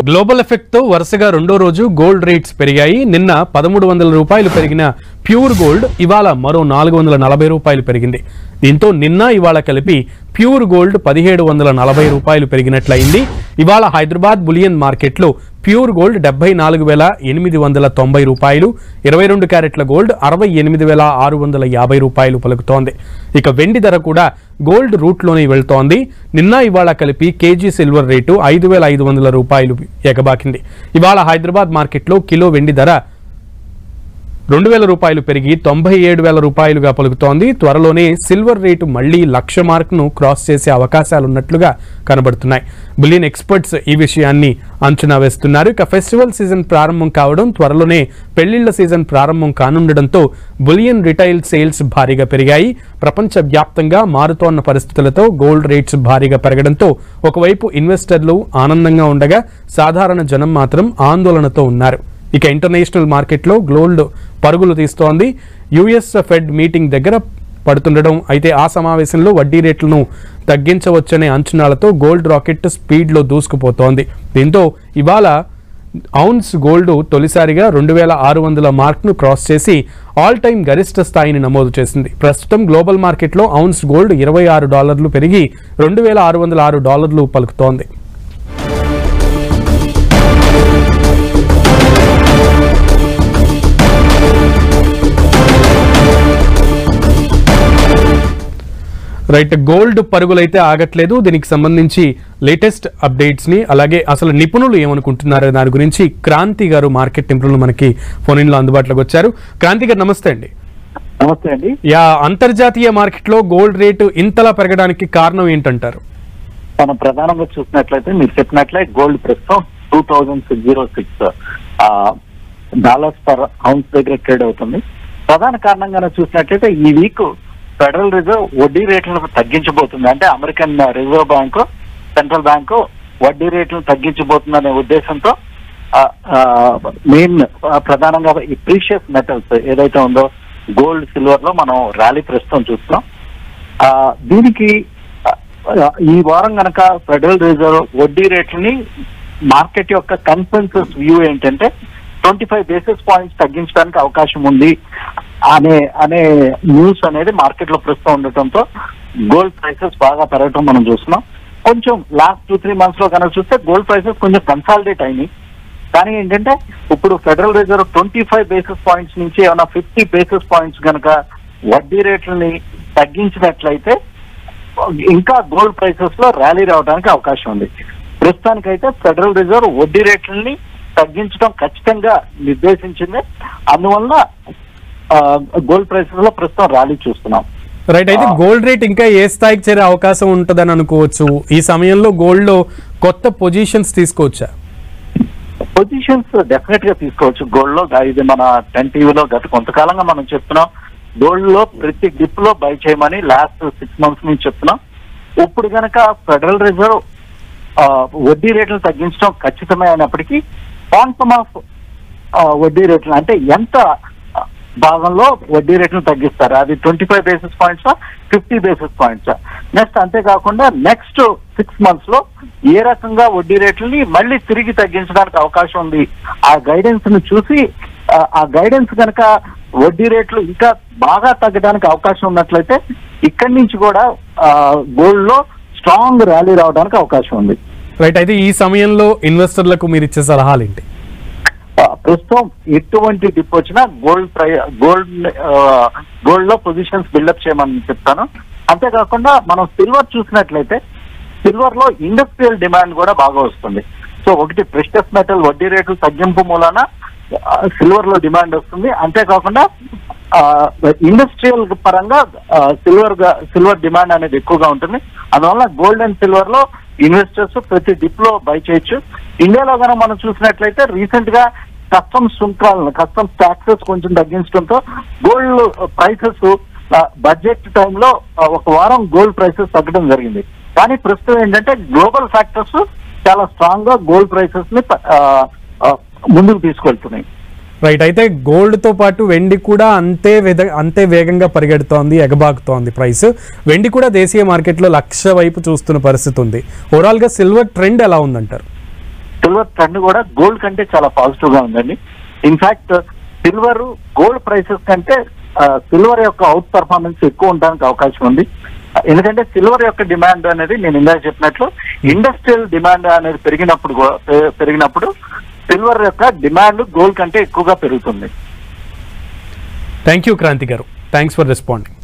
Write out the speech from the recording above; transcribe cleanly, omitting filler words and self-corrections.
Global effect తో వరుసగా రెండో రోజు గోల్డ్ రేట్స్ పెరిగాయి. నిన్న 1300 రూపాయలు పెరిగిన ప్యూర్ గోల్డ్ ఇవాళ మరో 440 రూపాయలు పెరిగింది. దీంతో నిన్న ఇవాళ కలిపి ప్యూర్ గోల్డ్ 1740 రూపాయలు పెరిగినట్లయింది. ఇవాళ హైదరాబాద్ బులియన్ మార్కెట్లో ప్యూర్ గోల్డ్ 74,890 రూపాయలు, 22 క్యారెట్ల గోల్డ్ 68,650 రూపాయలు పలుకుతోంది. ఇక వెండి ధర కూడా గోల్డ్ రూట్లోనే వెళ్తోంది. నిన్న ఇవాళ కలిపి కేజీ సిల్వర్ రేటు 5,500 రూపాయలు ఎగబాకింది. ఇవాళ హైదరాబాద్ మార్కెట్లో కిలో వెండి ధర 2,000 రూపాయలు పెరిగి 97,000 రూపాయలుగా పలుకుతోంది. త్వరలోనే సిల్వర్ రేటు మళ్లీ 1,00,000 మార్క్ను క్రాస్ చేసే అవకాశాలున్నట్లుగా కనబడుతున్నాయి. బులియన్ ఎక్స్పర్ట్స్ ఈ విషయాన్ని అంచనా వేస్తున్నారు. ఇక ఫెస్టివల్ సీజన్ ప్రారంభం కావడం, త్వరలోనే పెళ్లిళ్ల సీజన్ ప్రారంభం కానుండడంతో బులియన్ రిటైల్ సేల్స్ భారీగా పెరిగాయి. ప్రపంచ వ్యాప్తంగా మారుతోన్న పరిస్థితులతో గోల్డ్ రేట్స్ భారీగా పెరగడంతో ఒకవైపు ఇన్వెస్టర్లు ఆనందంగా ఉండగా సాధారణ జనం మాత్రం ఆందోళనతో ఉన్నారు. ఇక ఇంటర్నేషనల్ మార్కెట్లో గోల్డ్ పరుగులు తీస్తోంది. యుఎస్ ఫెడ్ మీటింగ్ దగ్గర పడుతుండడం, అయితే ఆ సమావేశంలో వడ్డీ రేట్లను తగ్గించవచ్చనే అంచనాలతో గోల్డ్ రాకెట్ స్పీడ్లో దూసుకుపోతోంది. దీంతో ఇవాళ ఔన్స్ గోల్డ్ తొలిసారిగా 2,600 మార్క్ను క్రాస్ చేసి ఆల్ టైమ్ గరిష్ట స్థాయిని నమోదు చేసింది. ప్రస్తుతం గ్లోబల్ మార్కెట్లో ఔన్స్ గోల్డ్ $26 పెరిగి $2,606 పలుకుతోంది. రైట్, గోల్డ్ పరుగులైతే ఆగట్లేదు. దీనికి సంబంధించి లేటెస్ట్ అప్డేట్స్ ని, అలాగే అసలు నిపుణులు ఏమనుకుంటున్నారు దాని గురించి క్రాంతి గారు, మార్కెట్ నిపుణులు మనకి ఫోన్ ఇన్ లో అందుబాటులోకి వచ్చారు. క్రాంతి గారు నమస్తే అండి. నమస్తే అండి. అంతర్జాతీయ మార్కెట్ లో గోల్డ్ రేటు ఇంతలా పెరగడానికి కారణం ఏంటంటారు? మనం ప్రధానంగా చూసినట్లయితే మీరు చెప్పినట్లే గోల్డ్ ప్రస్తుతం 2,606 డాలర్స్ పర్ ఔన్స్ దగ్గర ట్రేడ్ అవుతుంది. ప్రధాన కారణంగా చూసినట్లయితే ఈ వీక్ ఫెడరల్ రిజర్వ్ వడ్డీ రేట్లను తగ్గించబోతుంది. అంటే American reserve bank, central bank వడ్డీ రేట్లను తగ్గించబోతుందనే ఉద్దేశంతో మెయిన్ ప్రధానంగా ఈ ప్రీషియస్ మెటల్స్ ఏదైతే ఉందో గోల్డ్, సిల్వర్ లో మనం ర్యాలీ ప్రస్తుతం చూస్తున్నాం. దీనికి ఈ వారం కనుక ఫెడరల్ రిజర్వ్ వడ్డీ రేట్లని మార్కెట్ యొక్క కన్సెన్సస్ వ్యూ ఏంటంటే 25 బేసిస్ పాయింట్స్ తగ్గించడానికి అవకాశం ఉంది అనే న్యూస్ అనేది మార్కెట్ లో ప్రస్తుతం ఉండటంతో గోల్డ్ ప్రైసెస్ బాగా పెరగటం మనం చూస్తున్నాం. కొంచెం లాస్ట్ 2-3 months లో కనుక చూస్తే గోల్డ్ ప్రైసెస్ కొంచెం కన్సాలిడేట్ అయినాయి. కానీ ఏంటంటే ఇప్పుడు ఫెడరల్ రిజర్వ్ 25 బేసిస్ పాయింట్స్ నుంచి ఏమైనా 50 బేసిస్ పాయింట్స్ కనుక వడ్డీ రేట్లని తగ్గించినట్లయితే ఇంకా గోల్డ్ ప్రైసెస్ లో ర్యాలీ రావడానికి అవకాశం ఉంది. ప్రస్తుతానికైతే ఫెడరల్ రిజర్వ్ వడ్డీ రేట్లని తగ్గించడం ఖచ్చితంగా నిర్దేశించింది. అందువల్ల గోల్డ్ ప్రైసెస్ లో ప్రస్తుతం ర్యాలీ చూస్తున్నాం. రైట్, అయితే గోల్డ్ రేట్ ఇంకా ఏ స్థాయికి చేరే అవకాశం ఉంటుందని అనుకోవచ్చు? ఈ సమయంలో గోల్డ్ లో కొత్త పొజిషన్స్ తీసుకోవచ్చా? పొజిషన్స్ డెఫినెట్ గా తీసుకోవచ్చు గోల్డ్ లో. ఇది మన 10 టీవీలో గత కొంతకాలంగా మనం చెప్తున్నాం గోల్డ్ లో ప్రతి డిప్ లో బై చేయమని లాస్ట్ 6 months నుంచి చెప్తున్నాం. ఇప్పుడు కనుక ఫెడరల్ రిజర్వ్ వడ్డీ రేట్లను తగ్గించడం ఖచ్చితమే అయినప్పటికీ క్వాంటమ్ ఆఫ్ వడ్డీ రేట్లు అంటే ఎంత భాగంలో వడ్డీ రేట్లను తగ్గిస్తారు, అది 25 basis points, 50 basis points. Next అంతేకాకుండా నెక్స్ట్ 6 months లో ఏ రకంగా వడ్డీ రేట్లని మళ్ళీ తిరిగి తగ్గించడానికి అవకాశం ఉంది, ఆ గైడెన్స్ ను చూసి ఆ గైడెన్స్ కనుక వడ్డీ రేట్లు ఇంకా బాగా తగ్గడానికి అవకాశం ఉన్నట్లయితే ఇక్కడి నుంచి కూడా గోల్డ్ లో స్ట్రాంగ్ ర్యాలీ రావడానికి అవకాశం ఉంది. రైట్, అయితే ఈ సమయంలో ఇన్వెస్టర్లకు మీరు ఇచ్చే సలహాలు ఏంటి? ప్రస్తుతం ఎటువంటి డిప్ వచ్చినా గోల్డ్ లో పొజిషన్స్ బిల్డప్ చేయమని చెప్తాను. అంతేకాకుండా మనం సిల్వర్ చూసినట్లయితే సిల్వర్ లో ఇండస్ట్రియల్ డిమాండ్ కూడా బాగా వస్తుంది. సో ఒకటి ప్రెషియస్ మెటల్ వడ్డీ రేట్లు తగ్గింపు మూలాన సిల్వర్ లో డిమాండ్ వస్తుంది. అంతేకాకుండా ఇండస్ట్రియల్ పరంగా సిల్వర్ డిమాండ్ అనేది ఎక్కువగా ఉంటుంది. అందువల్ల గోల్డ్ అండ్ సిల్వర్ లో ఇన్వెస్టర్స్ ప్రతి డిప్ లో బై చేయొచ్చు. ఇండియాలో కనుక మనం చూసినట్లయితే రీసెంట్ గా కస్టమ్స్ సుంకాలను, కస్టమ్స్ ట్యాక్సెస్ కొంచెం తగ్గించడంతో గోల్డ్ ప్రైసెస్ బడ్జెట్ టైంలో ఒక వారం గోల్డ్ ప్రైసెస్ తగ్గడం జరిగింది. కానీ ప్రస్తుతం ఏంటంటే గ్లోబల్ ఫ్యాక్టర్స్ చాలా స్ట్రాంగ్ గా గోల్డ్ ప్రైసెస్ ని ముందుకు తీసుకెళ్తున్నాయి. రైట్, అయితే గోల్డ్ తో పాటు వెండి కూడా అంతే వేగంగా పరిగెడుతోంది, ఎగబాకుతోంది ప్రైస్. వెండి కూడా దేశీయ మార్కెట్లో 1,00,000 వైపు చూస్తున్న పరిస్థితి ఉంది. ఓవరాల్ గా సిల్వర్ ట్రెండ్ ఎలా ఉందంటారు? సిల్వర్ ట్రెండ్ కూడా గోల్డ్ కంటే చాలా పాజిటివ్ గా ఉందండి. ఇన్ఫాక్ట్ సిల్వర్ గోల్డ్ ప్రైసెస్ కంటే సిల్వర్ యొక్క అవుట్ పర్ఫార్మెన్స్ ఎక్కువ ఉండడానికి అవకాశం ఉంది. ఎందుకంటే సిల్వర్ యొక్క డిమాండ్ అనేది నేను ఇందాక చెప్పినట్లు ఇండస్ట్రియల్ డిమాండ్ అనేది పెరిగినప్పుడు సిల్వర్ యొక్క డిమాండ్ గోల్డ్ కంటే ఎక్కువగా పెరుగుతుంది. థ్యాంక్ యూ క్రాంతి గారు, థ్యాంక్స్ ఫర్ రెస్పాండింగ్.